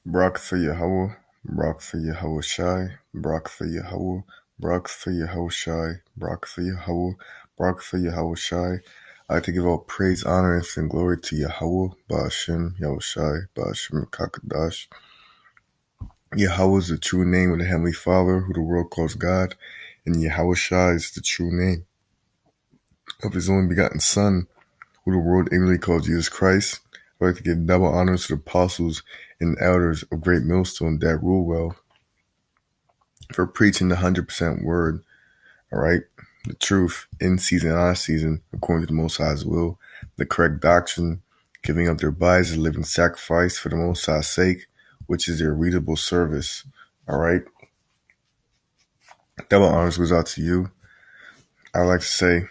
Barak for Yahweh, Barak for Yahweh Shai, Barak for Yahweh, Barak for Yahweh Shai, Barak for Yahweh, Barak for Yahweh Shai. I like to give all praise, honor, and glory to Yahweh, Ba'ashem, Yahweh Shai, Ba'ashem Kakadash. Yahweh is the true name of the Heavenly Father, who the world calls God, and Yahweh Shai is the true name of His only begotten Son, who the world ignorantly calls Jesus Christ. I'd like to give double honors to the apostles and elders of Great Millstone that rule well for preaching the 100% word, all right? The truth in season and out of season, according to the Most High's will, the correct doctrine, giving up their bodies as a living sacrifice for the Most High's sake, which is their reasonable service, all right? Double honors goes out to you. I'd like to say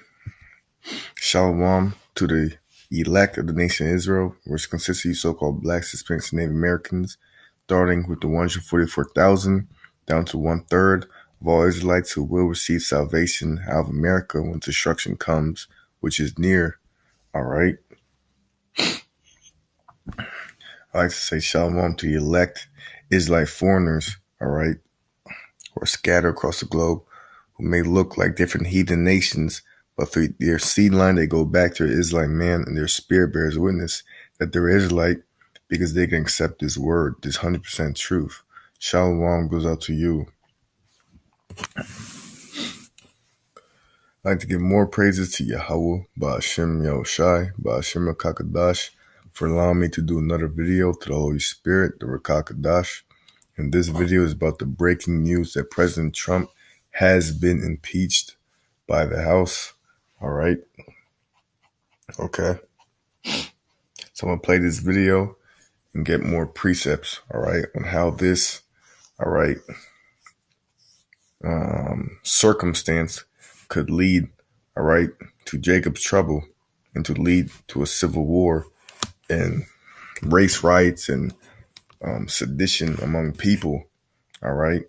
Shalom to the elect of the nation of Israel, which consists of you so-called blacks, Hispanics, and Native Americans, starting with the 144,000 down to 1/3 of all Israelites who will receive salvation out of America when destruction comes, which is near. All right. I like to say Shalom to the elect Israelite foreigners, all right, who are scattered across the globe, who may look like different heathen nations, but through their seed line, they go back to the Israelite man, and their spirit bears witness that they're Israelite because they can accept this word, this 100% truth. Shalom goes out to you. I'd like to give more praises to Yahweh, Ba'ashem Yahushai, Ba'ashem Kakadash, for allowing me to do another video to the Holy Spirit, the Rakakadash. And this video is about the breaking news that President Trump has been impeached by the House. All right. Okay. So I'm going to play this video and get more precepts, all right, on how this, all right, circumstance could lead, all right, to Jacob's trouble and to lead to a civil war and race riots and sedition among people, all right,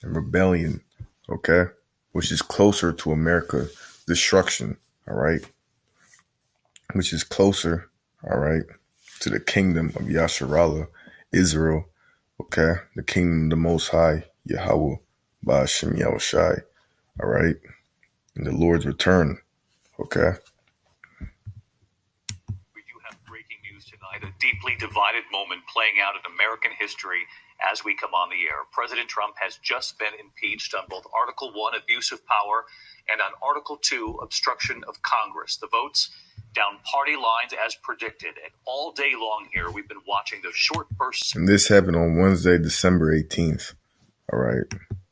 and rebellion, okay, which is closer to America's destruction, all right, which is closer, all right, to the kingdom of Yasharallah, Israel, okay, the kingdom of the Most High, Yahweh, Ba'ashem Yahushai, all right, and the Lord's return, okay. We do have breaking news tonight, a deeply divided moment playing out in American history as we come on the air. President Trump has just been impeached on both Article 1, abuse of power, and on Article 2, obstruction of Congress. The votes down party lines as predicted. And all day long here, we've been watching the short bursts. And this happened on Wednesday, December 18th. All right.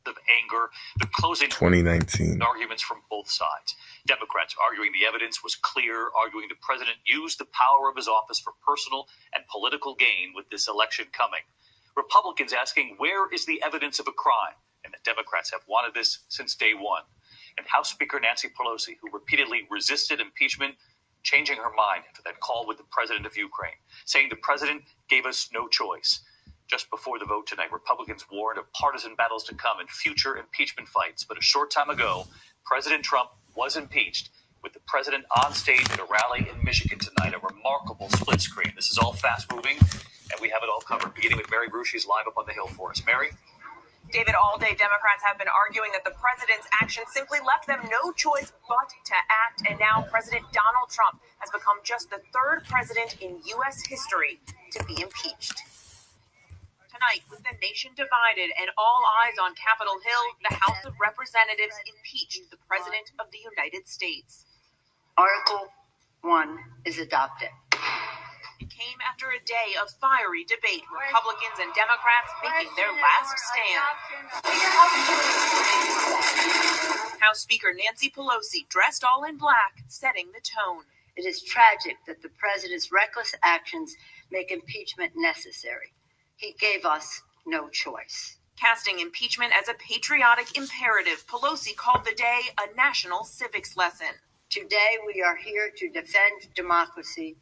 Of anger, the closing 2019 arguments from both sides. Democrats arguing the evidence was clear, arguing the president used the power of his office for personal and political gain with this election coming. Republicans asking, where is the evidence of a crime? And the Democrats have wanted this since day one. And House Speaker Nancy Pelosi, who repeatedly resisted impeachment, changing her mind after that call with the president of Ukraine, saying the president gave us no choice. Just before the vote tonight, Republicans warned of partisan battles to come in future impeachment fights. But a short time ago, President Trump was impeached with the president on stage at a rally in Michigan tonight, a remarkable split screen. This is all fast moving, and we have it all covered, beginning with Mary Brew. She's live up on the Hill for us. Mary? David, all day Democrats have been arguing that the president's action simply left them no choice but to act. And now President Donald Trump has become just the third president in U.S. history to be impeached. Tonight, with the nation divided and all eyes on Capitol Hill, the House of Representatives impeached the President of the United States. Article 1 is adopted. It came after a day of fiery debate, Republicans and Democrats making their last stand. House Speaker Nancy Pelosi, dressed all in black, setting the tone. It is tragic that the president's reckless actions make impeachment necessary. He gave us no choice. Casting impeachment as a patriotic imperative, Pelosi called the day a national civics lesson. Today, we are here to defend democracy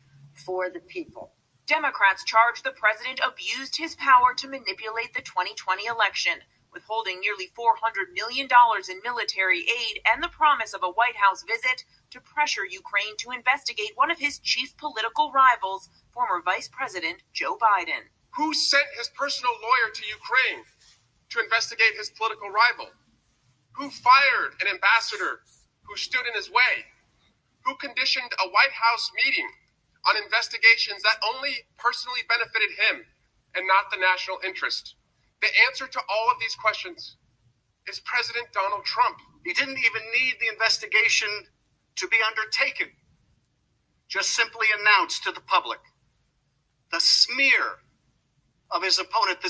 for the people. Democrats charge the president abused his power to manipulate the 2020 election, withholding nearly $400 million in military aid and the promise of a White House visit to pressure Ukraine to investigate one of his chief political rivals, former Vice President Joe Biden. Who sent his personal lawyer to Ukraine to investigate his political rival? Who fired an ambassador who stood in his way? Who conditioned a White House meeting on investigations that only personally benefited him and not the national interest? The answer to all of these questions is President Donald Trump. He didn't even need the investigation to be undertaken. Just simply announced to the public the smear of his opponent,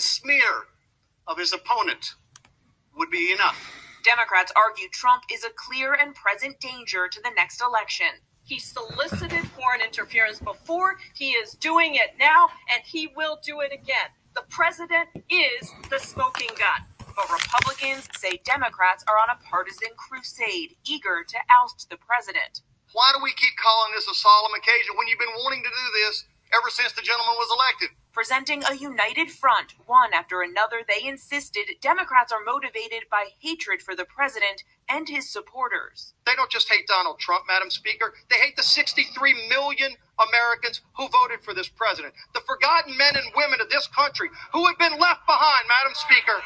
would be enough. Democrats argue Trump is a clear and present danger to the next election. He solicited foreign interference before, he is doing it now, and he will do it again. The president is the smoking gun. But Republicans say Democrats are on a partisan crusade, eager to oust the president. Why do we keep calling this a solemn occasion when you've been wanting to do this ever since the gentleman was elected? Presenting a united front, one after another, they insisted Democrats are motivated by hatred for the president and his supporters. They don't just hate Donald Trump, Madam Speaker. They hate the 63 million Americans who voted for this president, the forgotten men and women of this country who have been left behind, Madam Speaker.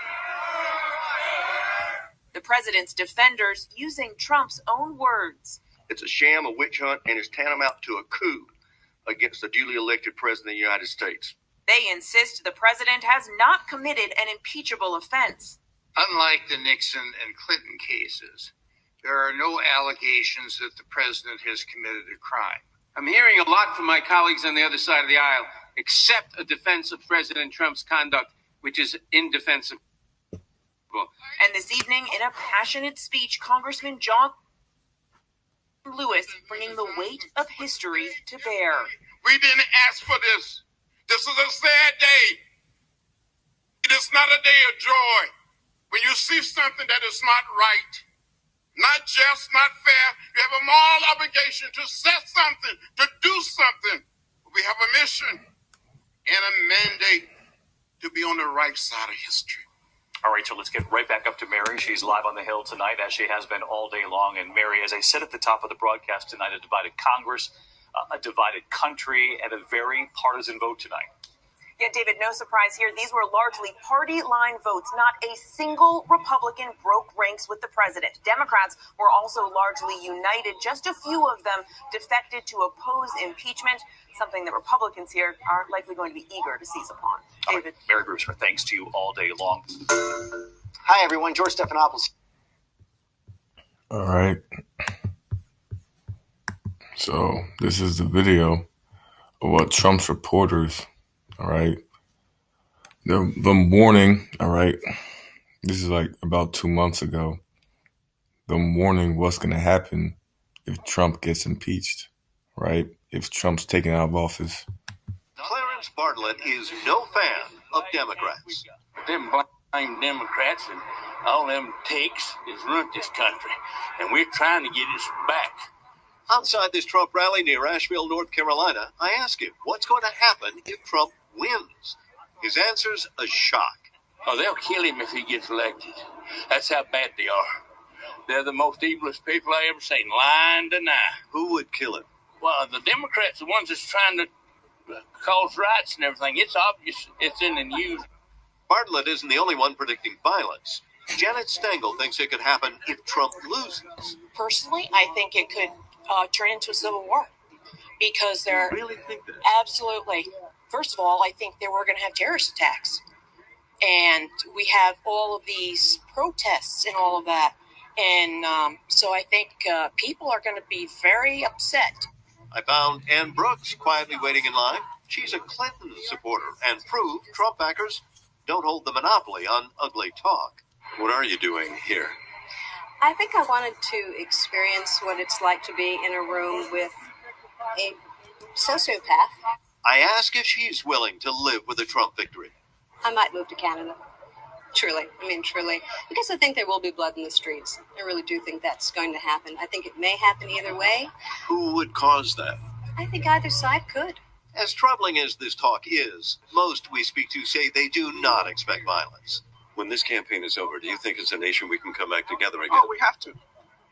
The president's defenders using Trump's own words. It's a sham, a witch hunt, and is tantamount to a coup against the duly elected president of the United States. They insist the president has not committed an impeachable offense. Unlike the Nixon and Clinton cases, there are no allegations that the president has committed a crime. I'm hearing a lot from my colleagues on the other side of the aisle, except a defense of President Trump's conduct, which is indefensible. And this evening, in a passionate speech, Congressman John Lewis bringing the weight of history to bear. We didn't ask for this. This is a sad day. It is not a day of joy. When you see something that is not right, not just, not fair, you have a moral obligation to set something, to do something. We have a mission and a mandate to be on the right side of history. All right, so let's get right back up to Mary. She's live on the Hill tonight, as she has been all day long. And Mary, as I said at the top of the broadcast tonight, a divided Congress, a divided country, and a very partisan vote tonight. Yet, David, no surprise here. These were largely party line votes. Not a single Republican broke ranks with the president. Democrats were also largely united. Just a few of them defected to oppose impeachment, something that Republicans here are likely going to be eager to seize upon. David. Right, Mary Brewster, thanks to you all day long. Hi, everyone. George Stephanopoulos. All right. So this is the video of what Trump's reporters, all right, the warning, all right, this is like about 2 months ago, the warning what's going to happen if Trump gets impeached, right, if Trump's taken out of office. Clarence Bartlett is no fan of Democrats. Them blind Democrats and all them takes has ruined this country, and we're trying to get it back. Outside this Trump rally near Asheville, North Carolina, I ask him, what's going to happen if Trump wins? His answer's a shock. Oh, they'll kill him if he gets elected. That's how bad they are. They're the most evilest people I ever seen, lying to deny. Who would kill him? Well, the Democrats, the ones that's trying to cause riots and everything, it's obvious it's in the news. Bartlett isn't the only one predicting violence. Janet Stengel thinks it could happen if Trump loses. Personally, I think it could turn into a civil war because they're Really think that? absolutely. First of all, I think that we're going to have terrorist attacks, and we have all of these protests and all of that, and so I think people are going to be very upset. I found Ann Brooks quietly waiting in line. She's a Clinton supporter and proved Trump backers don't hold the monopoly on ugly talk. What are you doing here? I think I wanted to experience what it's like to be in a room with a sociopath. I ask if she's willing to live with a Trump victory. I might move to Canada. Truly. Because I think there will be blood in the streets. I really do think that's going to happen. I think it may happen either way. Who would cause that? I think either side could. As troubling as this talk is, most we speak to say they do not expect violence. When this campaign is over, do you think as a nation we can come back together again? Oh, we have to.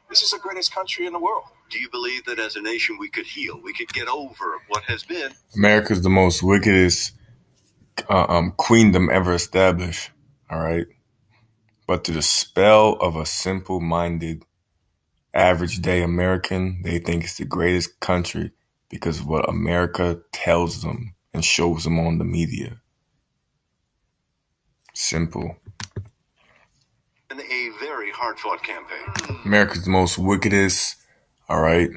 This is the greatest country in the world. Do you believe that as a nation we could heal? We could get over what has been? America's the most wickedest queendom ever established, all right? But to the spell of a simple-minded, average-day American, they think it's the greatest country because of what America tells them and shows them on the media. Simple. In a very hard-fought campaign. America's the most wickedest, all right?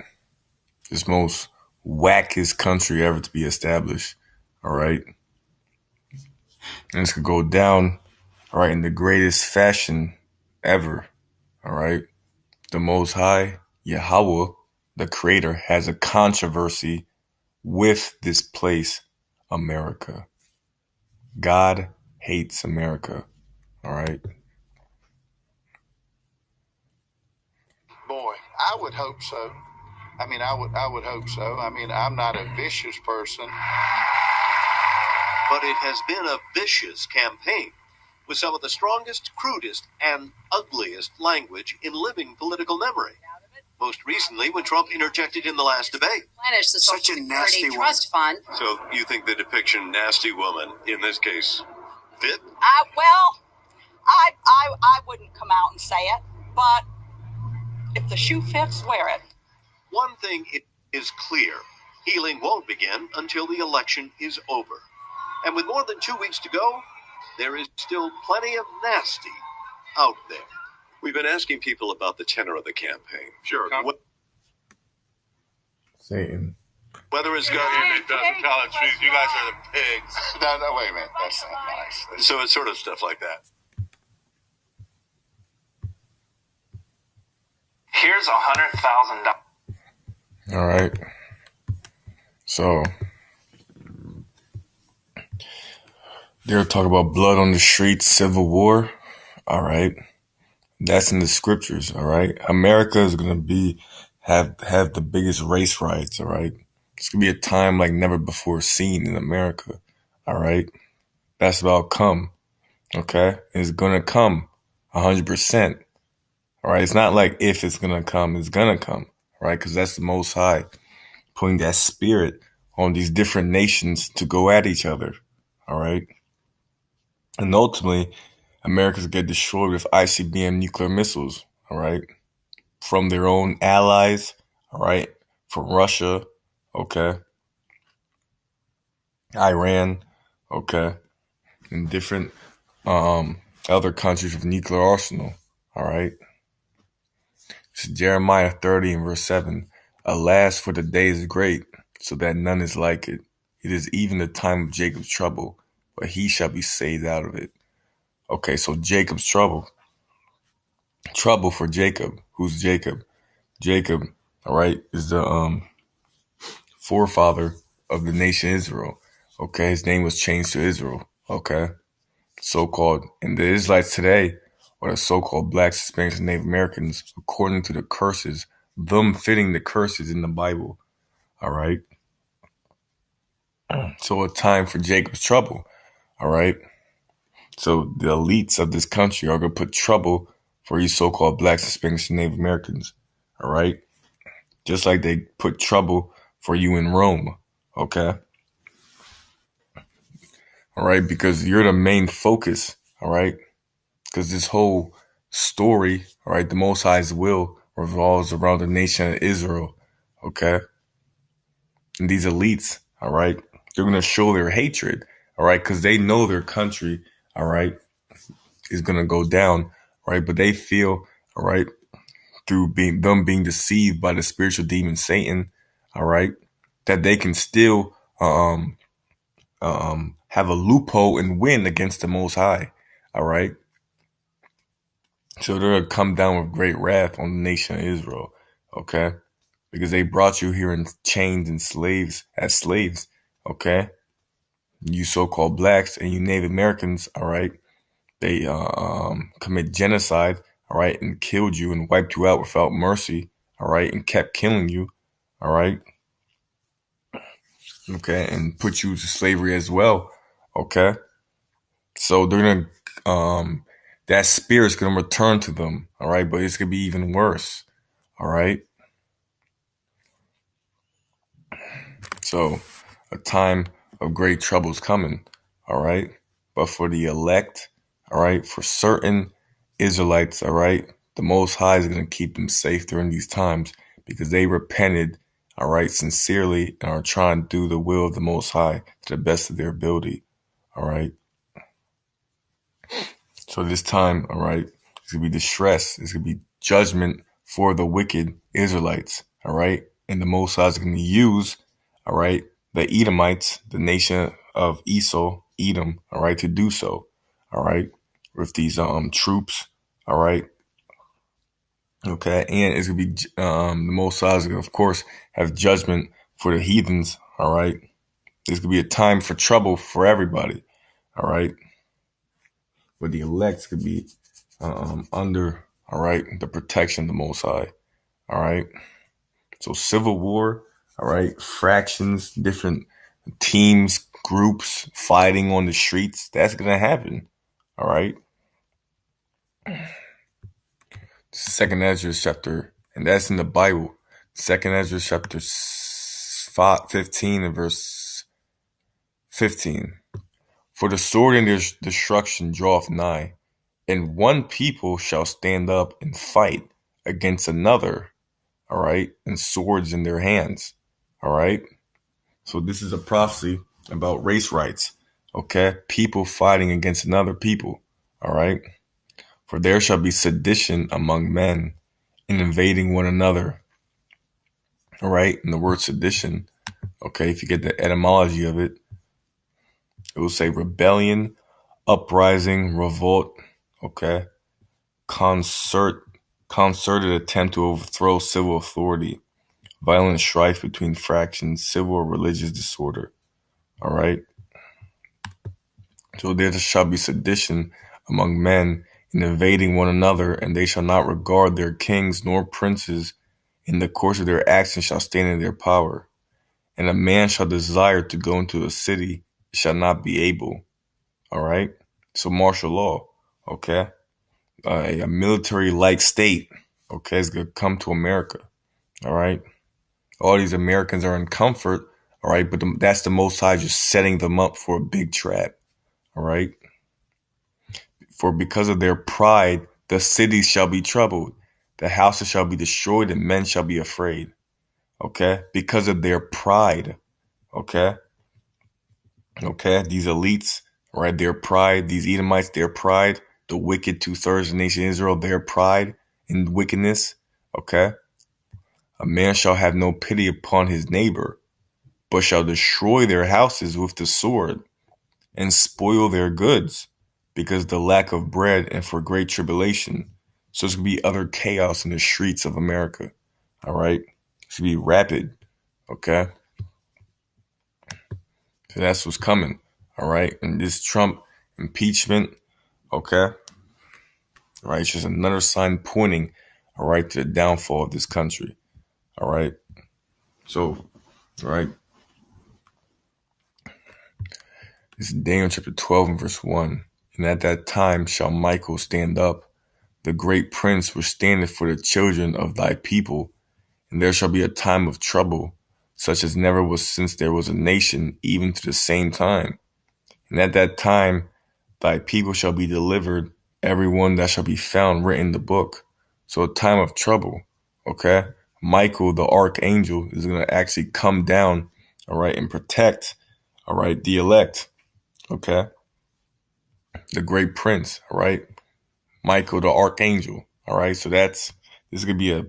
This most wackest country ever to be established, all right? And this could go down, all right, in the greatest fashion ever, all right? The Most High, Yahweh, the Creator, has a controversy with this place, America. God hates America, all right? Boy, I would hope so. I mean, I would hope so. I mean, I'm not a vicious person. But it has been a vicious campaign with some of the strongest, crudest, and ugliest language in living political memory. Most recently, when Trump interjected in the last debate. Replenish the Such Social a nasty Security woman. Trust Fund. So you think the depiction nasty woman in this case fit? I wouldn't come out and say it, but if the shoe fits, wear it. One thing is clear. Healing won't begin until the election is over. And with more than 2 weeks to go, there is still plenty of nasty out there. We've been asking people about the tenor of the campaign. Sure. Satan. Whether it's going It doesn't tell the truth. You guys are the pigs. No, wait a minute. That's not nice. so it's sort of stuff like that. Here's $100,000. All right. So they'll talk about blood on the streets, civil war. All right. That's in the scriptures. All right. America is going to have the biggest race riots. All right. It's going to be a time like never before seen in America. All right. That's about come. Okay. It's going to come 100%. All right. It's not like if it's going to come, it's going to come. Right. Because that's the Most High putting that spirit on these different nations to go at each other. All right. And ultimately, America's get destroyed with ICBM nuclear missiles. All right. From their own allies. All right. From Russia. Okay. Iran. Okay. And different other countries with nuclear arsenal. All right. It's Jeremiah 30 and verse 7. Alas, for the day is great, so that none is like it. It is even the time of Jacob's trouble, but he shall be saved out of it. Okay, so Jacob's trouble. Trouble for Jacob. Who's Jacob? Jacob, all right, is the forefather of the nation Israel. Okay, his name was changed to Israel. Okay, so-called. And the Israelites today, or the so-called blacks, Hispanics, and Native Americans, according to the curses, them fitting the curses in the Bible. All right. So a time for Jacob's trouble. All right. So the elites of this country are going to put trouble for you so-called blacks, Hispanics, and Native Americans. All right. Just like they put trouble for you in Rome. Okay. All right. Because you're the main focus. All right. Because this whole story, all right, the Most High's will revolves around the nation of Israel. Okay. And these elites, all right, they're going to show their hatred. All right. Because they know their country, all right, is going to go down. Right. But they feel, all right, through being deceived by the spiritual demon Satan, all right, that they can still have a loophole and win against the Most High. All right. So they're going to come down with great wrath on the nation of Israel. Okay. Because they brought you here in chains and as slaves. Okay. You so-called blacks and you Native Americans. All right. They commit genocide. All right. And killed you and wiped you out without mercy. All right. And kept killing you. All right. Okay. And put you to slavery as well. Okay. So they're going to, that spirit's going to return to them. All right. But it's going to be even worse. All right. So a time of great trouble is coming. all right? But for the elect, all right, for certain Israelites, all right, the Most High is going to keep them safe during these times because they repented, all right, sincerely and are trying to do the will of the Most High to the best of their ability, all right? So this time, all right, it's going to be distress. It's going to be judgment for the wicked Israelites, all right? And the Most High is going to use, all right, the Edomites, the nation of Esau, Edom, all right, to do so, all right, with these troops, all right? Okay, and it's going to be the Most High is going to, of course, have judgment for the heathens, all right? It's going to be a time for trouble for everybody, all right? But the elect could be under, all right, the protection of the Most High, all right? So civil war, all right, fractions, different teams, groups fighting on the streets, that's going to happen, all right? Second Ezra chapter, and that's in the Bible. Second Ezra chapter 15 and verse 15. For the sword and their destruction draweth nigh, and one people shall stand up and fight against another, all right, and swords in their hands, all right? So this is a prophecy about race rights, okay? People fighting against another people, all right? For there shall be sedition among men and invading one another, all right? And the word sedition, okay, if you get the etymology of it, it will say rebellion, uprising, revolt, okay? Concerted attempt to overthrow civil authority, violent strife between fractions, civil or religious disorder, all right? So there shall be sedition among men in invading one another, and they shall not regard their kings nor princes. In the course of their actions shall stand in their power. And a man shall desire to go into a city, shall not be able. All right? So martial law, okay? A military-like state, okay, is going to come to America, all right? All these Americans are in comfort, all right? But that's the Most High just setting them up for a big trap, all right? For because of their pride, the cities shall be troubled. The houses shall be destroyed and men shall be afraid. Okay? Because of their pride. Okay? Okay? These elites, right? Their pride. These Edomites, their pride. The wicked 2/3 of the nation of Israel, their pride and wickedness. Okay? A man shall have no pity upon his neighbor, but shall destroy their houses with the sword and spoil their goods, because of the lack of bread and for great tribulation. So it's going to be utter chaos in the streets of America. All right? It's going to be rapid. Okay? So that's what's coming. All right? And this Trump impeachment, okay? All right? It's just another sign pointing, all right, to the downfall of this country. All right? So, all right? This is Daniel chapter 12 and verse 1. And at that time shall Michael stand up, the great prince which standeth for the children of thy people, and there shall be a time of trouble, such as never was since there was a nation, even to the same time. And at that time thy people shall be delivered, every one that shall be found written in the book. So a time of trouble, okay? Michael, the archangel, is going to actually come down, all right, and protect, all right, the elect, okay? The great prince, all right? Michael, the archangel, all right? So this is going to be a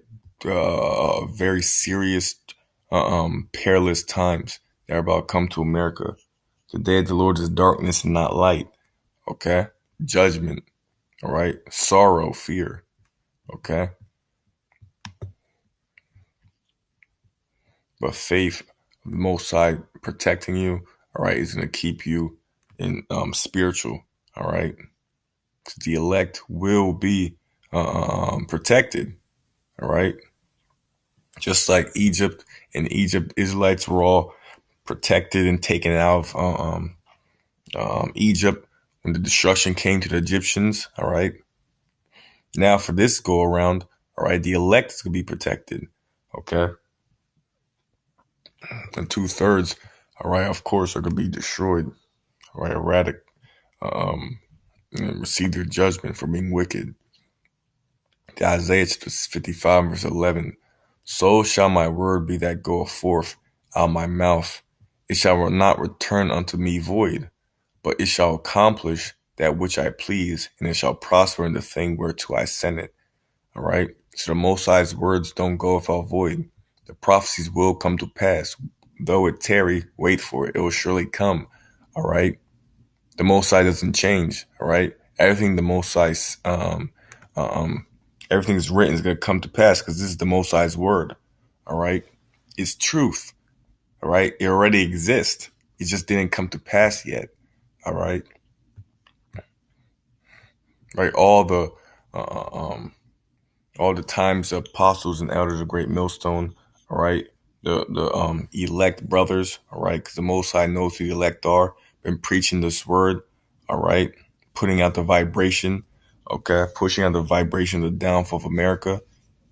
very serious, perilous times that are about to come to America. The day of the Lord is darkness and not light, okay? Judgment, all right? Sorrow, fear, okay? But faith, the Most High protecting you, all right, is going to keep you in spiritual, all right? The elect will be protected, all right? Just like Egypt, in Egypt, Israelites were all protected and taken out of Egypt when the destruction came to the Egyptians, all right? Now for this go around, all right, the elect is going to be protected, okay? And 2/3, all right, of course, are going to be destroyed, right, erratic, and receive their judgment for being wicked. Isaiah 55 verse 11. So shall my word be that goeth forth out of my mouth. It shall not return unto me void, but it shall accomplish that which I please, and it shall prosper in the thing whereto I send it. All right. So the Most High's words don't go without void. The prophecies will come to pass. Though it tarry, wait for it. It will surely come. All right. The Most High doesn't change. All right. Everything the Most High, everything is written is going to come to pass because this is the Most High's word. All right. It's truth. All right. It already exists. It just didn't come to pass yet. All right. Right. All the times the apostles and elders of Great Millstone. All right. The elect brothers. All right. Because the Most High knows who the elect are. Been preaching this word. All right. Putting out the vibration. Okay. Pushing out the vibration of the downfall of America.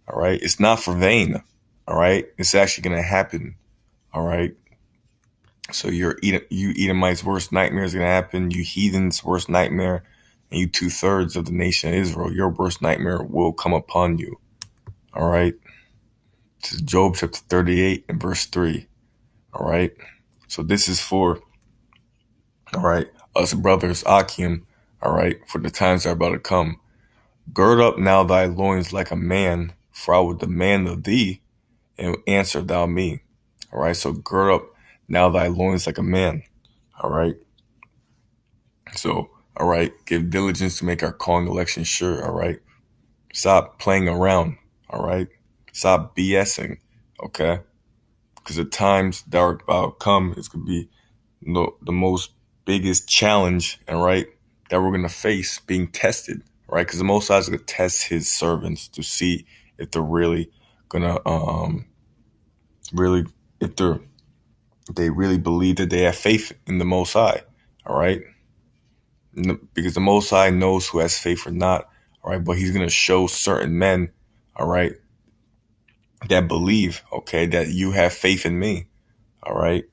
All right. It's not for vain. All right. It's actually going to happen. All right. So you Edomites' worst nightmare is going to happen. You heathens' worst nightmare, and you 2/3 of the nation of Israel, your worst nightmare will come upon you. All right. This is Job chapter 38 and verse 3. All right. So this is for, all right, us brothers, Akim, all right, for the times that are about to come. Gird up now thy loins like a man, for I will demand of thee, and answer thou me. All right. So gird up now thy loins like a man. All right. So, all right, give diligence to make our calling election sure. All right. Stop playing around. All right. Stop BSing. Okay. Because the times that are about to come is going to be the most biggest challenge, all right, that we're going to face being tested. All right. Because the Most High is going to test his servants to see if they're really going to, if they really believe that they have faith in the Most High. All right. Because the Most High knows who has faith or not. All right. But he's going to show certain men, all right, that believe, okay, that you have faith in me. All right.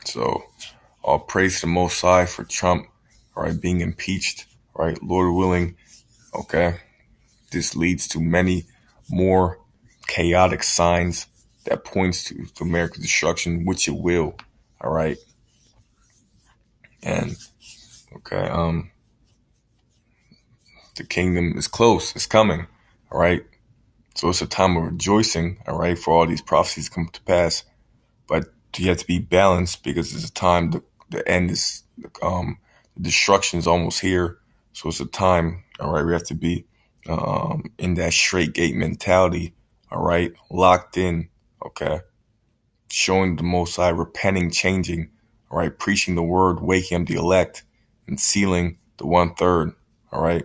So all praise to the Most High for Trump, all right, being impeached. All right. Lord willing, okay, this leads to many more chaotic signs that points to America's destruction, which it will. All right. And okay, the kingdom is close. It's coming. All right. So it's a time of rejoicing. All right. For all these prophecies come to pass. But you have to be balanced because it's a time, the end is, the destruction is almost here. So it's a time. All right. We have to be in that straight gate mentality. All right. Locked in. Okay. Showing the Most High, repenting, changing. All right. Preaching the word, waking up the elect, and sealing the 1/3. All right.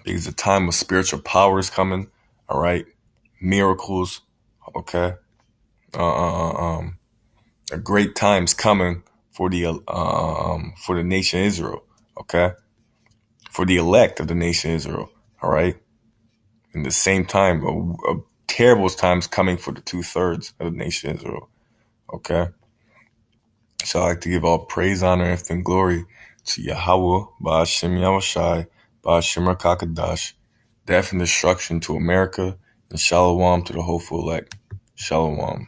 Because the time of spiritual power is coming. All right. Miracles. Okay. A great time's coming for the nation of Israel. Okay. For the elect of the nation of Israel. All right. In the same time, a terrible time's coming for the 2/3 of the nation of Israel. Okay. So I like to give all praise, honor, and glory to Yahweh, Ba'ashem Yahushai, Ba'ashem Rakakadash, death and destruction to America, and Shalom to the hopeful elect. Shalom.